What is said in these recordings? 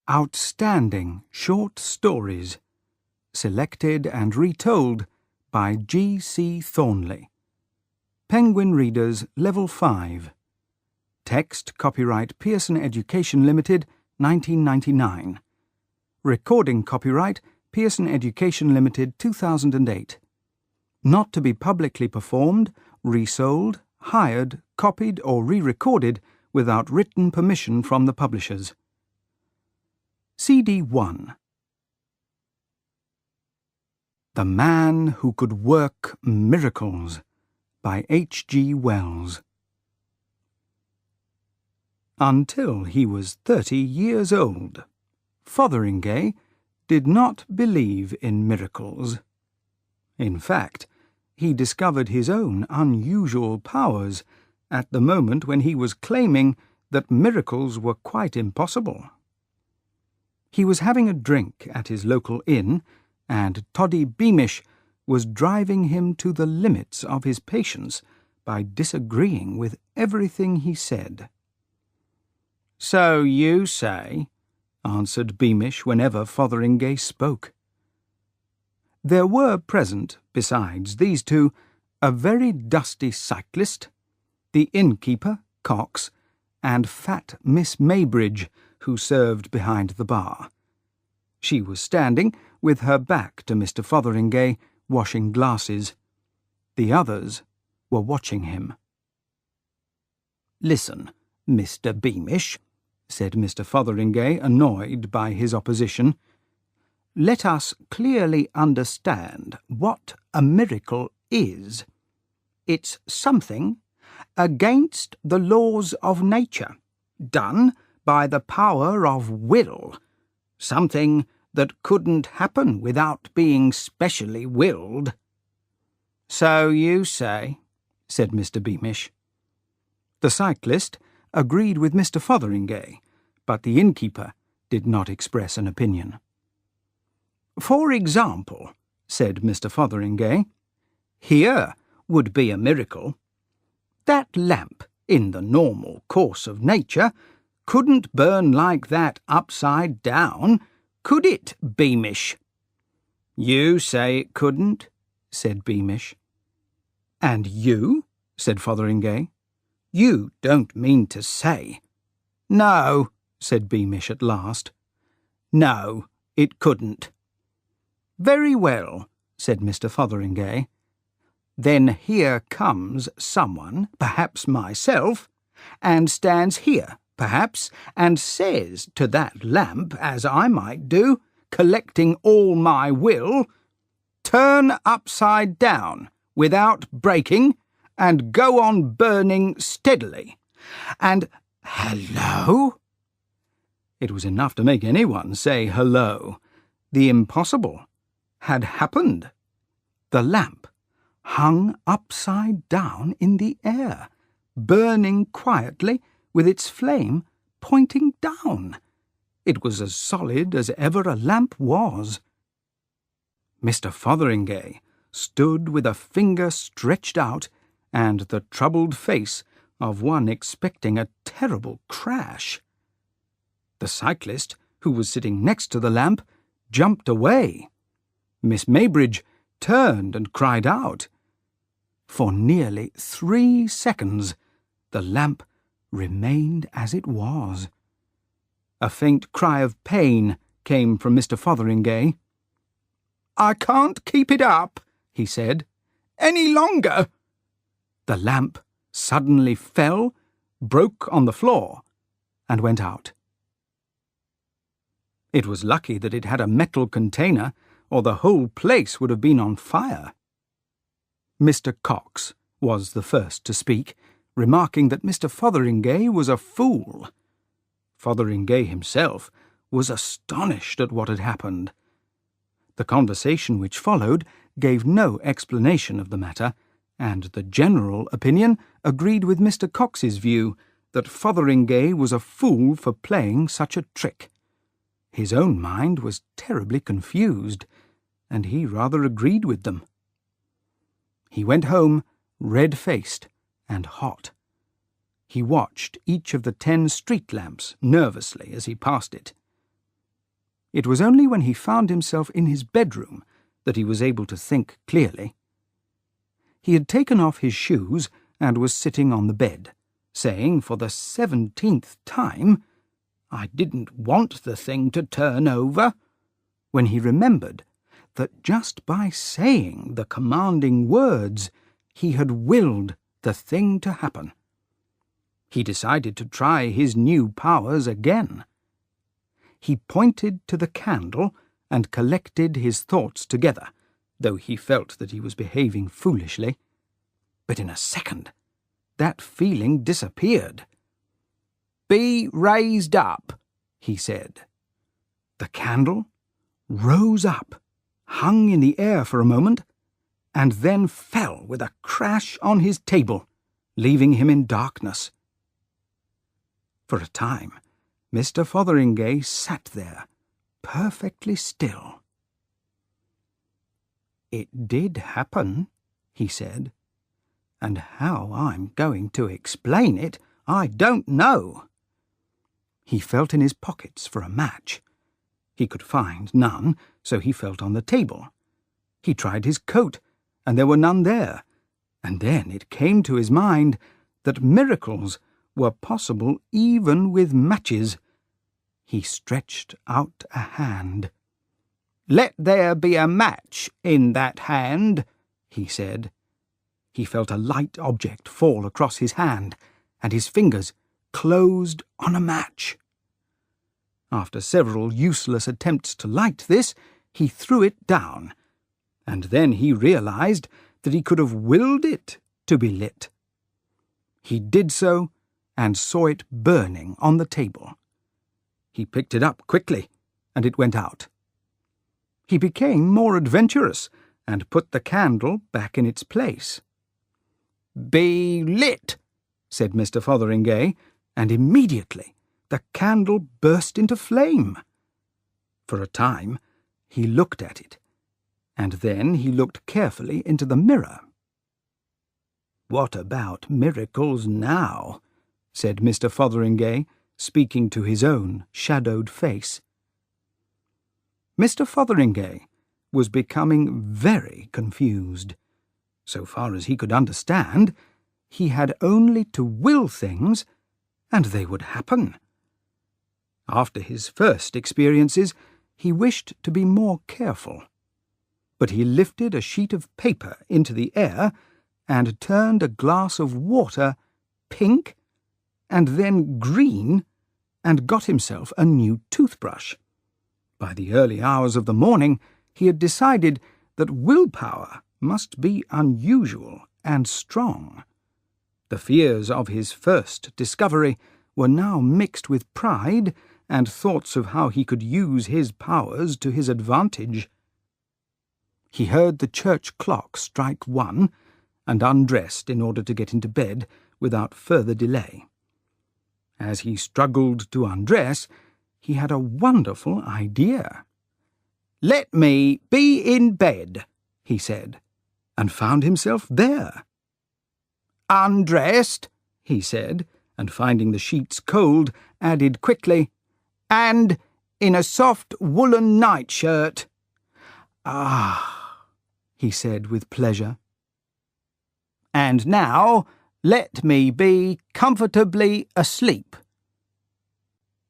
Outstanding Short Stories, selected and retold by G. C. Thornley. Penguin Readers, Level 5. Text copyright Pearson Education Limited, 1999. Recording copyright Pearson Education Limited, 2008. Not to be publicly performed, resold, hired, copied or re-recorded without written permission from the publishers. CD 1. The Man Who Could Work Miracles by H. G. Wells. Until he was 30 years old, Fotheringay did not believe in miracles. In fact, he discovered his own unusual powers at the moment when he was claiming that miracles were quite impossible. He was having a drink at his local inn, and Toddy Beamish was driving him to the limits of his patience by disagreeing with everything he said. "So you say," answered Beamish whenever Fotheringay spoke. There were present, besides these two, a very dusty cyclist, the innkeeper, Cox, and fat Miss Maybridge, who served behind the bar. She was standing, with her back to Mr. Fotheringay, washing glasses. The others were watching him. "Listen, Mr. Beamish," said Mr. Fotheringay, annoyed by his opposition. "Let us clearly understand what a miracle is. It's something against the laws of nature, done by the power of will, something that couldn't happen without being specially willed." "So you say," said Mr. Beamish. The cyclist agreed with Mr. Fotheringay, but the innkeeper did not express an opinion. "For example," said Mr. Fotheringay, "here would be a miracle. That lamp, in the normal course of nature, couldn't burn like that upside down, could it, Beamish?" "You say it couldn't," said Beamish. "And you?" said Fotheringay. "You don't mean to say—" "No," said Beamish at last. "No, it couldn't." "Very well," said Mr. Fotheringay. "Then here comes someone, perhaps myself, and stands here, perhaps, and says to that lamp, as I might do, collecting all my will, 'Turn upside down, without breaking, and go on burning steadily.' And hello!" It was enough to make anyone say hello. The impossible had happened. The lamp hung upside down in the air, burning quietly with its flame pointing down. It was as solid as ever a lamp was. Mr. Fotheringay stood with a finger stretched out and the troubled face of one expecting a terrible crash. The cyclist, who was sitting next to the lamp, jumped away. Miss Maybridge turned and cried out. For nearly 3 seconds the lamp remained as it was. A faint cry of pain came from Mr. Fotheringay. "I can't keep it up," he said, "any longer." The lamp suddenly fell, broke on the floor, and went out. It was lucky that it had a metal container, or the whole place would have been on fire. Mr. Cox was the first to speak, remarking that Mr. Fotheringay was a fool. Fotheringay himself was astonished at what had happened. The conversation which followed gave no explanation of the matter, and the general opinion agreed with Mr. Cox's view that Fotheringay was a fool for playing such a trick. His own mind was terribly confused, and he rather agreed with them. He went home red-faced and hot. He watched each of the 10 street lamps nervously as he passed it. It was only when he found himself in his bedroom that he was able to think clearly. He had taken off his shoes and was sitting on the bed, saying for the 17th time, "I didn't want the thing to turn over," when he remembered that just by saying the commanding words, he had willed the thing to happen. He decided to try his new powers again. He pointed to the candle and collected his thoughts together, though he felt that he was behaving foolishly. But in a second, that feeling disappeared. "Be raised up," he said. The candle rose up, hung in the air for a moment, and then fell with a crash on his table, leaving him in darkness. For a time, Mr. Fotheringay sat there, perfectly still. "It did happen," he said, "and how I'm going to explain it, I don't know." He felt in his pockets for a match. He could find none, so he felt on the table. He tried his coat, and there were none there, and then it came to his mind that miracles were possible even with matches. He stretched out a hand. "Let there be a match in that hand," he said. He felt a light object fall across his hand, and his fingers closed on a match. After several useless attempts to light this, he threw it down, and then he realized that he could have willed it to be lit. He did so, and saw it burning on the table. He picked it up quickly, and it went out. He became more adventurous, and put the candle back in its place. "Be lit," said Mr. Fotheringay, and immediately the candle burst into flame. For a time he looked at it, and then he looked carefully into the mirror. "What about miracles now?" said Mr. Fotheringay, speaking to his own shadowed face. Mr. Fotheringay was becoming very confused. So far as he could understand, he had only to will things, and they would happen. After his first experiences, he wished to be more careful. But he lifted a sheet of paper into the air and turned a glass of water pink and then green, and got himself a new toothbrush. By the early hours of the morning, he had decided that willpower must be unusual and strong. The fears of his first discovery were now mixed with pride and thoughts of how he could use his powers to his advantage. He heard the church clock strike 1 and undressed in order to get into bed without further delay. As he struggled to undress, he had a wonderful idea. "Let me be in bed," he said, and found himself there. "Undressed," he said, and finding the sheets cold, added quickly, "and in a soft woolen nightshirt." "Ah," he said with pleasure. "And now let me be comfortably asleep."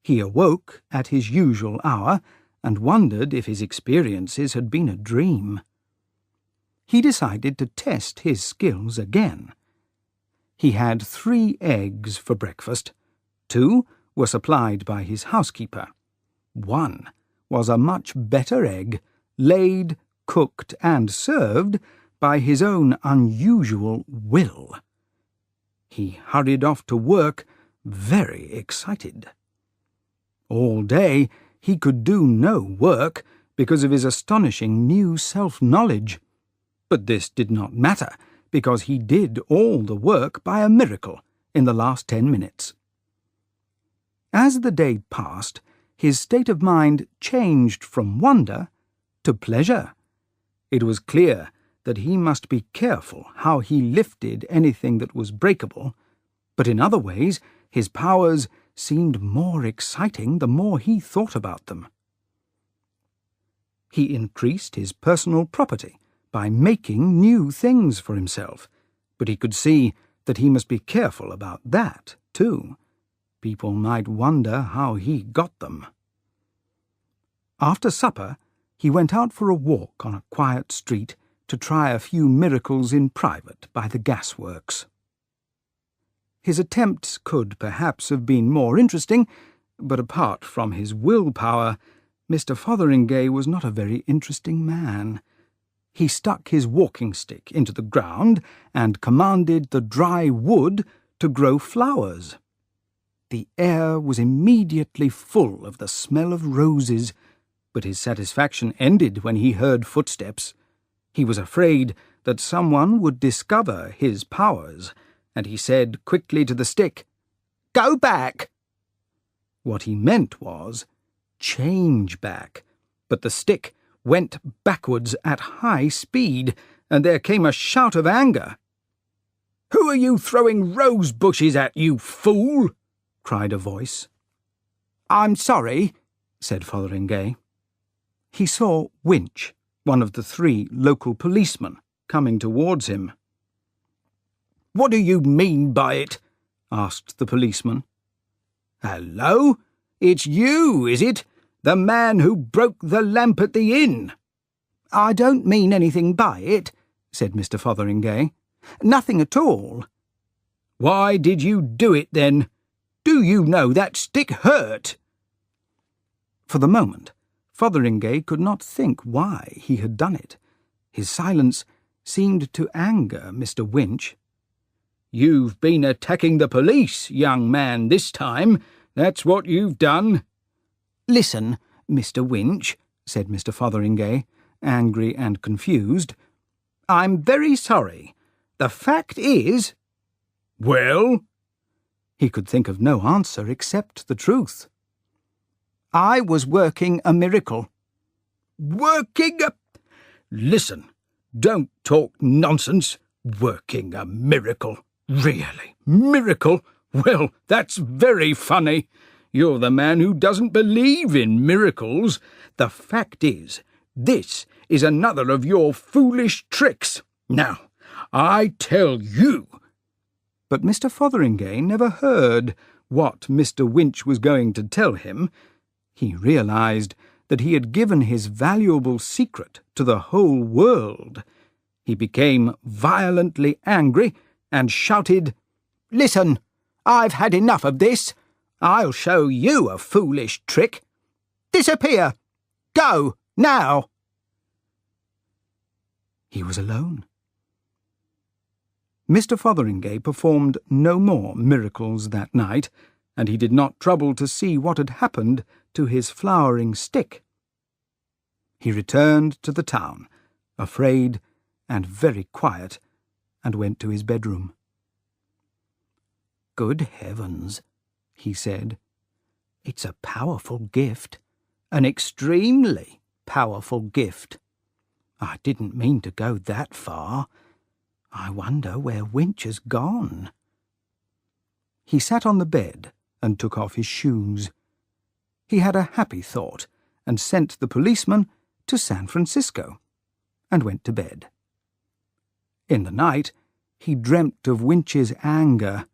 He awoke at his usual hour and wondered if his experiences had been a dream. He decided to test his skills again. He had 3 eggs for breakfast. 2 were supplied by his housekeeper. 1 was a much better egg, laid, cooked, and served by his own unusual will. He hurried off to work, very excited. All day he could do no work because of his astonishing new self-knowledge. But this did not matter, because he did all the work by a miracle in the last 10 minutes. As the day passed, his state of mind changed from wonder to pleasure. It was clear that he must be careful how he lifted anything that was breakable, but in other ways his powers seemed more exciting the more he thought about them. He increased his personal property by making new things for himself, but he could see that he must be careful about that, too. People might wonder how he got them. After supper, he went out for a walk on a quiet street to try a few miracles in private by the gasworks. His attempts could perhaps have been more interesting, but apart from his willpower, Mr. Fotheringay was not a very interesting man. He stuck his walking stick into the ground and commanded the dry wood to grow flowers. The air was immediately full of the smell of roses, but his satisfaction ended when he heard footsteps. He was afraid that someone would discover his powers, and he said quickly to the stick, "Go back!" What he meant was, change back, but the stick went backwards at high speed, and there came a shout of anger. "Who are you throwing rose bushes at, you fool?" cried a voice. "I'm sorry," said Fotheringay. He saw Winch, one of the 3 local policemen, coming towards him. "What do you mean by it?" asked the policeman. "Hello? It's you, is it? The man who broke the lamp at the inn?" "I don't mean anything by it," said Mr. Fotheringay. "Nothing at all." "Why did you do it, then? Do you know that stick hurt?" For the moment, Fotheringay could not think why he had done it. His silence seemed to anger Mr. Winch. "You've been attacking the police, young man, this time. That's what you've done." "Listen, Mr. Winch," said Mr. Fotheringay, angry and confused. "I'm very sorry. The fact is—" "Well?" He could think of no answer except the truth. "I was working a miracle." "Working a—" "Listen, don't talk nonsense. Working a miracle. Really? Miracle? Well, that's very funny. You're the man who doesn't believe in miracles. The fact is, this is another of your foolish tricks. Now, I tell you—" But Mr. Fotheringay never heard what Mr. Winch was going to tell him. He realized that he had given his valuable secret to the whole world. He became violently angry and shouted, "Listen, I've had enough of this. I'll show you a foolish trick. Disappear! Go, now!" He was alone. Mr. Fotheringay performed no more miracles that night, and he did not trouble to see what had happened to his flowering stick. He returned to the town, afraid and very quiet, and went to his bedroom. "Good heavens," he said. "It's a powerful gift, an extremely powerful gift. I didn't mean to go that far. I wonder where Winch has gone." He sat on the bed and took off his shoes. He had a happy thought and sent the policeman to San Francisco, and went to bed. In the night, he dreamt of Winch's anger